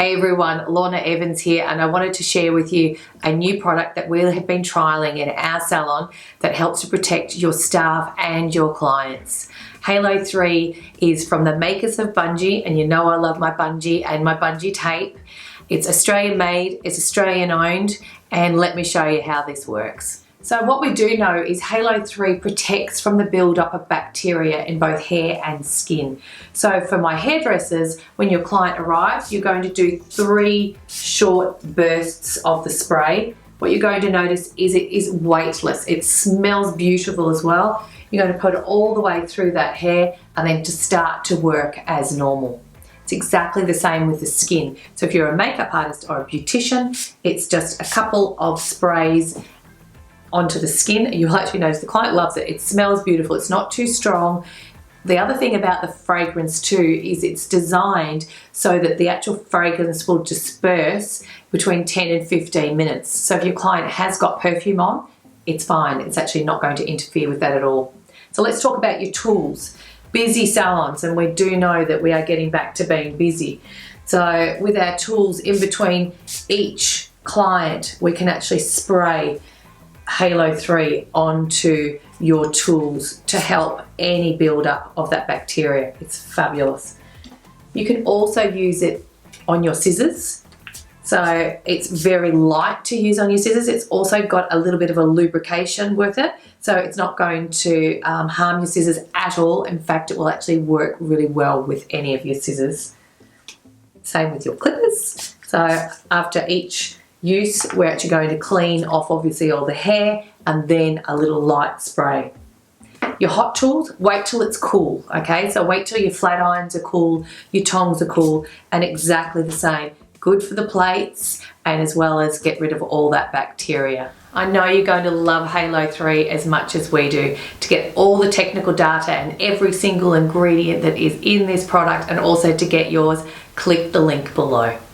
Hey everyone, Lorna Evans here, and I wanted to share with you a new product that we have been trialing in our salon that helps to protect your staff and your clients. Halo3 is from the makers of bungee, and you know I love my bungee and my bungee tape. It's Australian made, it's Australian owned, and let me show you how this works. So what we do know is Halo3 protects from the buildup of bacteria in both hair and skin. So for my hairdressers, when your client arrives, you're going to do 3 short bursts of the spray. What you're going to notice is it is weightless. It smells beautiful as well. You're going to put it all the way through that hair and then to start to work as normal. It's exactly the same with the skin. So if you're a makeup artist or a beautician, it's just a couple of sprays onto the skin. You'll actually notice the client loves it. It smells beautiful. It's not too strong. The other thing about the fragrance too is it's designed so that the actual fragrance will disperse between 10 and 15 minutes. So if your client has got perfume on, it's fine. It's actually not going to interfere with that at all. So let's talk about your tools. Busy salons, and we do know that we are getting back to being busy. So with our tools, in between each client, we can actually spray Halo3 onto your tools to help any buildup of that bacteria. It's fabulous. You can also use it on your scissors. So it's very light to use on your scissors. It's also got a little bit of a lubrication with it. So it's not going to harm your scissors at all. In fact, it will actually work really well with any of your scissors. Same with your clippers. So after each use, we're actually going to clean off obviously all the hair and then a little light spray. Your hot tools, wait till it's cool, okay? So wait till your flat irons are cool, your tongs are cool, and exactly the same. Good for the plates and as well as get rid of all that bacteria. I know you're going to love Halo3 as much as we do. To get all the technical data and every single ingredient that is in this product and also to get yours, click the link below.